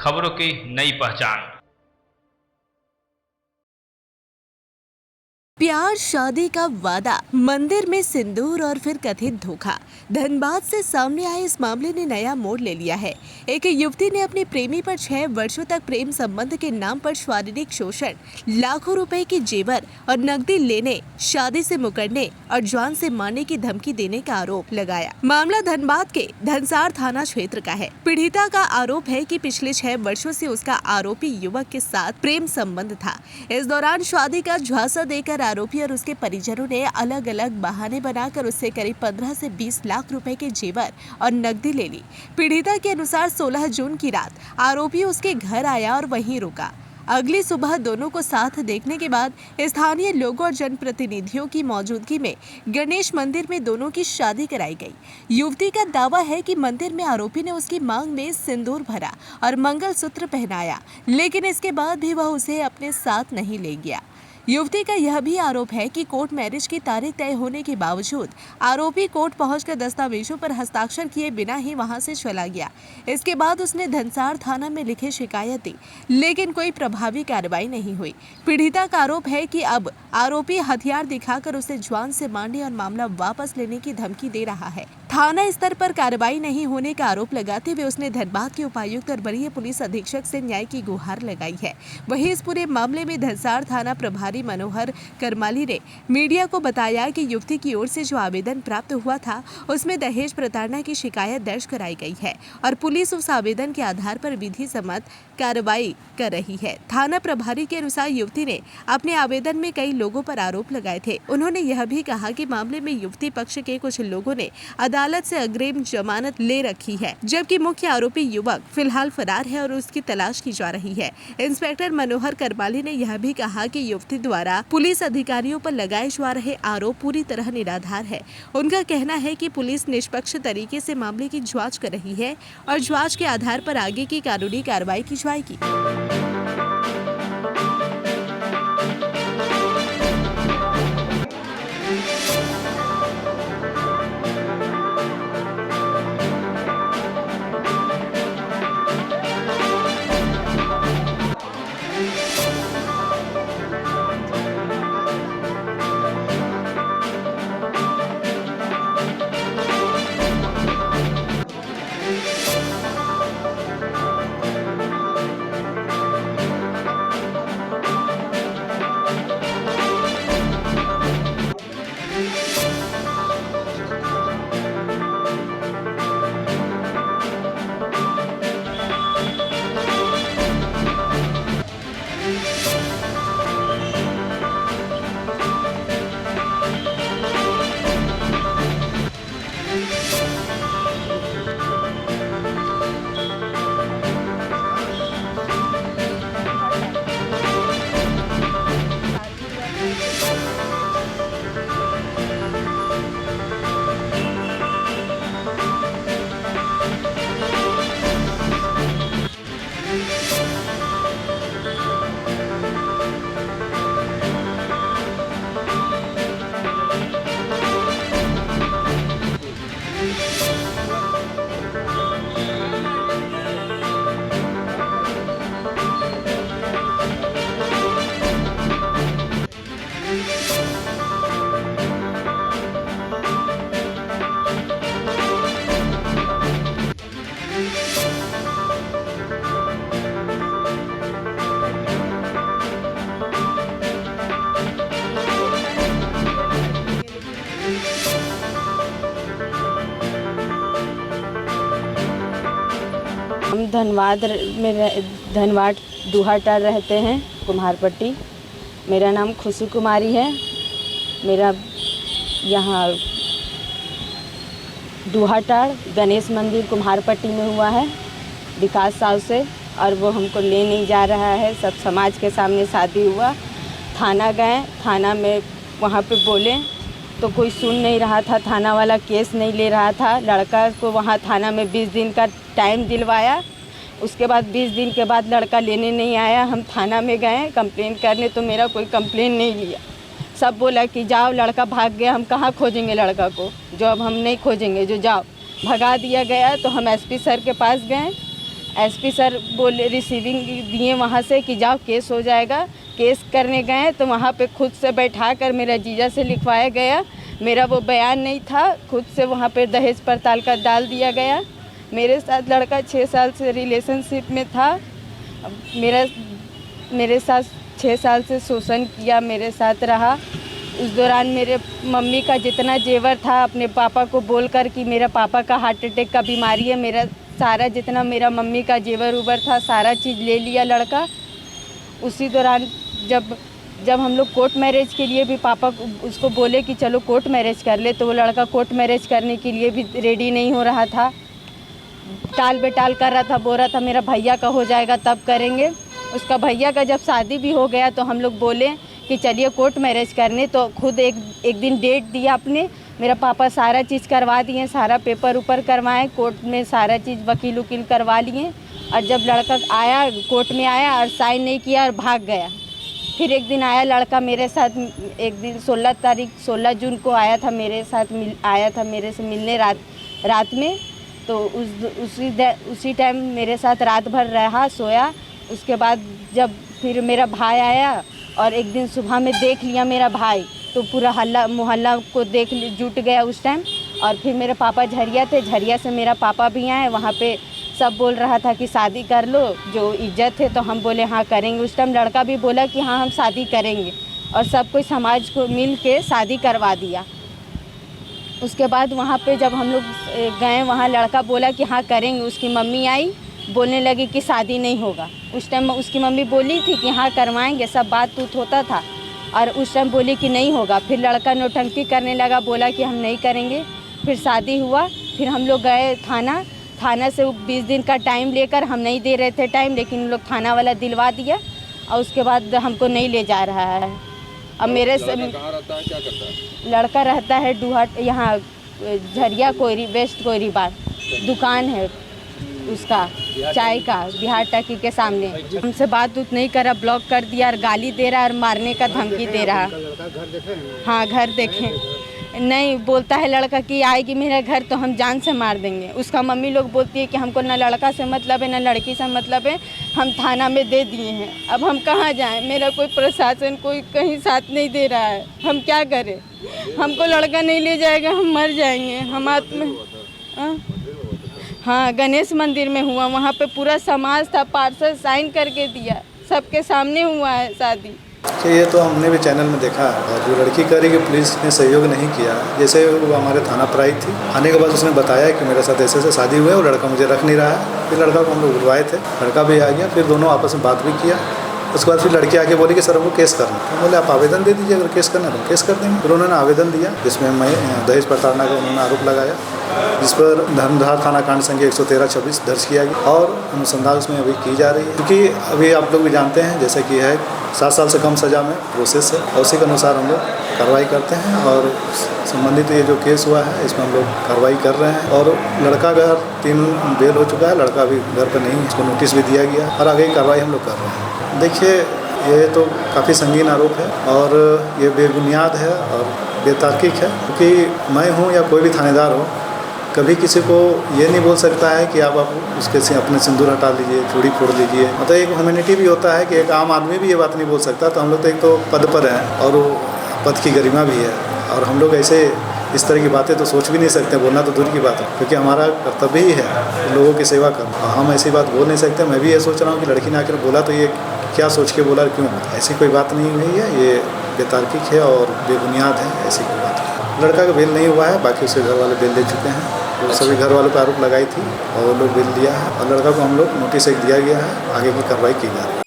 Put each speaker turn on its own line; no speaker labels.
खबरों की नई पहचान।
प्यार, शादी का वादा, मंदिर में सिंदूर और फिर कथित धोखा। धनबाद से सामने आए इस मामले ने नया मोड़ ले लिया है। एक युवती ने अपने प्रेमी पर 6 वर्षों तक प्रेम संबंध के नाम पर शारीरिक शोषण, लाखों रुपए के जेवर और नकदी लेने, शादी से मुकरने और जान से मारने की धमकी देने का आरोप लगाया। मामला धनबाद के धनसार थाना क्षेत्र का है। पीड़िता का आरोप है कि पिछले 6 वर्षों से उसका आरोपी युवक के साथ प्रेम संबंध था। इस दौरान शादी का झांसा देकर आरोपी और उसके परिजनों ने अलग अलग बहाने बनाकर उससे करीब 15 से 20 लाख रुपए के जेवर और नकदी ले ली। पीड़िता के अनुसार 16 जून की रात आरोपी उसके घर आया और वहीं रुका। अगली सुबह दोनों को साथ देखने के बाद स्थानीय लोगों और जनप्रतिनिधियों की मौजूदगी में गणेश मंदिर में दोनों की शादी कराई गई। युवती का दावा है कि मंदिर में आरोपी ने उसकी मांग में सिंदूर भरा और मंगलसूत्र पहनाया, लेकिन इसके बाद भी वह उसे अपने साथ नहीं ले गया। युवती का यह भी आरोप है कि कोर्ट मैरिज की तारीख तय होने के बावजूद आरोपी कोर्ट पहुंचकर दस्तावेजों पर हस्ताक्षर किए बिना ही वहां से चला गया। इसके बाद उसने धनसार थाना में लिखी शिकायत दी, लेकिन कोई प्रभावी कार्रवाई नहीं हुई। पीड़िता का आरोप है कि अब आरोपी हथियार दिखाकर उसे जान से मारने और मामला वापस लेने की धमकी दे रहा है। थाना स्तर पर कार्रवाई नहीं होने का आरोप लगाते हुए उसने धनबाद के उपायुक्त और वरीय पुलिस अधीक्षक से न्याय की गुहार लगाई है। वहीं इस पूरे मामले में धनसार थाना प्रभारी मनोहर करमाली ने मीडिया को बताया कि युवती की ओर से जो आवेदन प्राप्त हुआ था उसमें दहेज प्रताड़ना की शिकायत दर्ज कराई गई है और पुलिस उस आवेदन के आधार पर विधि सम्मत कार्रवाई कर रही है। थाना प्रभारी के अनुसार युवती ने अपने आवेदन में कई लोगों पर आरोप लगाए थे। उन्होंने यह भी कहा कि मामले में युवती पक्ष के कुछ लोगों ने अदालत से अग्रिम जमानत ले रखी है, जबकि मुख्य आरोपी युवक फिलहाल फरार है और उसकी तलाश की जा रही है। इंस्पेक्टर मनोहर करमाली ने यह भी कहा कि युवती द्वारा पुलिस अधिकारियों पर लगाए जा रहे आरोप पूरी तरह निराधार है। उनका कहना है कि पुलिस निष्पक्ष तरीके से मामले की जांच कर रही है और जांच के आधार पर आगे की कानूनी कार्रवाई की जाएगी।
हम धनबाद दुहाटार रहते हैं, कुम्हारपट्टी। मेरा नाम खुशू कुमारी है। मेरा यहाँ दुहाटार गणेश मंदिर कुम्हारपट्टी में हुआ है विकास साहु से, और वो हमको ले नहीं जा रहा है। सब समाज के सामने शादी हुआ। थाना गए, थाना में वहाँ पे बोले तो कोई सुन नहीं रहा था। थाना वाला केस नहीं ले रहा था। लड़का को वहाँ थाना में 20 दिन का टाइम दिलवाया। उसके बाद 20 दिन के बाद लड़का लेने नहीं आया। हम थाना में गए कंप्लेन करने, तो मेरा कोई कंप्लेन नहीं लिया। सब बोला कि जाओ, लड़का भाग गया, हम कहाँ खोजेंगे लड़का को, जो अब हम नहीं खोजेंगे, जो जाओ। भगा दिया गया। तो हम एसपी सर के पास गए। एसपी सर बोले रिसीविंग दिए वहाँ से कि जाओ केस हो जाएगा। केस करने गए तो वहाँ पे खुद से बैठा कर मेरा जीजा से लिखवाया गया। मेरा वो बयान नहीं था, खुद से वहाँ पे दहेज पड़ताल का डाल दिया गया। मेरे साथ लड़का 6 साल से रिलेशनशिप में था। मेरे साथ 6 साल से शोषण किया, मेरे साथ रहा। उस दौरान मेरे मम्मी का जितना जेवर था अपने पापा को बोलकर कि मेरा पापा का हार्ट अटैक का बीमारी है, मेरा सारा जितना मेरा मम्मी का जेवर उबर था सारा चीज़ ले लिया लड़का। उसी दौरान जब हम लोग कोर्ट मैरिज के लिए भी पापा उसको बोले कि चलो कोर्ट मैरिज कर ले, तो वो लड़का कोर्ट मैरिज करने के लिए भी रेडी नहीं हो रहा था। टाल बेटाल कर रहा था, बोल रहा था मेरा भैया का हो जाएगा तब करेंगे। उसका भैया का जब शादी भी हो गया तो हम लोग बोले कि चलिए कोर्ट मैरिज करने, तो खुद एक दिन डेट दिया अपने। मेरा पापा सारा चीज़ करवा दिए, सारा पेपर ऊपर करवाए, कोर्ट में सारा चीज़ वकील उकील करवा लिए। और जब लड़का आया कोर्ट में आया और साइन नहीं किया और भाग गया। फिर एक दिन आया लड़का मेरे साथ, एक दिन 16 जून को आया था मेरे साथ, आया था मेरे से मिलने रात में। तो उसी टाइम मेरे साथ रात भर रहा, सोया। उसके बाद जब फिर मेरा भाई आया और एक दिन सुबह में देख लिया मेरा भाई, तो पूरा मोहल्ला को जुट गया उस टाइम। और फिर मेरे पापा झरिया थे, झरिया से मेरा पापा भी आए। वहाँ पे सब बोल रहा था कि शादी कर लो, जो इज्जत है। तो हम बोले हाँ करेंगे। उस टाइम लड़का भी बोला कि हाँ हम शादी करेंगे, और सब कोई समाज को मिल के शादी करवा दिया। उसके बाद वहाँ पे जब हम लोग गए, वहाँ लड़का बोला कि हाँ करेंगे। उसकी मम्मी आई, बोलने लगी कि शादी नहीं होगा। उस टाइम उसकी मम्मी बोली थी कि हाँ करवाएंगे, सब बात तूत होता था। और उस टाइम बोली कि नहीं होगा। फिर लड़का नौटंकी करने लगा, बोला कि हम नहीं करेंगे। फिर शादी हुआ। फिर हम लोग गए थाना से 20 दिन का टाइम लेकर, हम नहीं दे रहे थे टाइम, लेकिन उन लोग थाना वाला दिलवा दिया। और उसके बाद हमको नहीं ले जा रहा है। अब मेरे से
कहाँ रहता है, क्या करता है?
लड़का रहता है डूहट, यहाँ झरिया कोयरी, वेस्ट कोयरी बार दुकान है उसका चाय का, बिहार टकी के सामने। हमसे बात उत नहीं करा, ब्लॉक कर दिया और गाली दे रहा और मारने का धमकी दे रहा। हाँ घर देखे नहीं, बोलता है लड़का कि आएगी मेरा घर तो हम जान से मार देंगे। उसका मम्मी लोग बोलती है कि हमको ना लड़का से मतलब है ना लड़की से मतलब है, हम थाना में दे दिए हैं। अब हम कहाँ जाएं? मेरा कोई प्रशासन कोई कहीं साथ नहीं दे रहा है, हम क्या करें? हमको लड़का नहीं ले जाएगा, हम मर जाएंगे। हम हाँ गणेश मंदिर में हुआ, वहाँ पे पूरा समाज था, पार्षद साइन करके दिया, सबके सामने हुआ है शादी।
ये तो हमने भी चैनल में देखा है। और जो लड़की कह रही कि पुलिस ने सहयोग नहीं किया, जैसे वो हमारे थाना पर आई थी, आने के बाद उसने बताया कि मेरे साथ ऐसे शादी हुई है और लड़का मुझे रख नहीं रहा है। फिर लड़का को हम लोग बुलवाए थे, लड़का भी आ गया। फिर दोनों आपस में बात भी किया। उसके बाद फिर लड़की आके बोली कि सर हमको केस करना। हम बोले आप आवेदन दे दीजिए, अगर केस करना है तो केस कर देंगे। फिर उन्होंने आवेदन दिया, जिसमें मैं दहेज प्रताड़ना का उन्होंने आरोप लगाया, जिस पर धर्मधार थाना कांड संख्या 113/26 दर्ज किया गया और अनुसंधान उसमें अभी की जा रही है। क्योंकि अभी आप लोग भी जानते हैं जैसे कि है 7 साल से कम सज़ा में प्रोसेस है, और उसी के अनुसार हम लोग कार्रवाई करते हैं। और संबंधित ये जो केस हुआ है इसमें हम लोग कार्रवाई कर रहे हैं। और लड़का का 3 बेल हो चुका है, लड़का अभी घर पर नहीं है, इसको नोटिस भी दिया गया और आगे की कार्रवाई हम लोग कर रहे हैं। देखिए ये तो काफ़ी संगीन आरोप है और ये बेबुनियाद है और बेतार्किक है। क्योंकि मैं हूँ या कोई भी थानेदार हो, कभी किसी को ये नहीं बोल सकता है कि आप उसके से अपने सिंदूर हटा लीजिए, चूड़ी फोड़ लीजिए। मतलब एक ह्यूमैनिटी भी होता है कि एक आम आदमी भी ये बात नहीं बोल सकता। तो हम लोग तो एक तो पद पर हैं और वो पद की गरिमा भी है, और हम लोग ऐसे इस तरह की बातें तो सोच भी नहीं सकते, बोलना तो दूर की बात है, क्योंकि हमारा कर्तव्य ही है लोगों की सेवा करना। हम ऐसी बात बोल नहीं सकते। मैं भी ये सोच रहा हूँ कि लड़की ने आकर बोला तो ये क्या सोच के बोला, क्यों? ऐसी कोई बात नहीं हुई है, ये बेतार्किक है और बेबुनियाद है, ऐसी कोई बात नहीं। लड़का का बेल नहीं हुआ है, बाकी उसके घर वाले बेल दे चुके हैं। तो सभी घर वालों पर आरोप लगाई थी और लोग बेल दिया है, और लड़का को हम लोग नोटिस एक दिया गया है, आगे की कार्रवाई की जा रही है।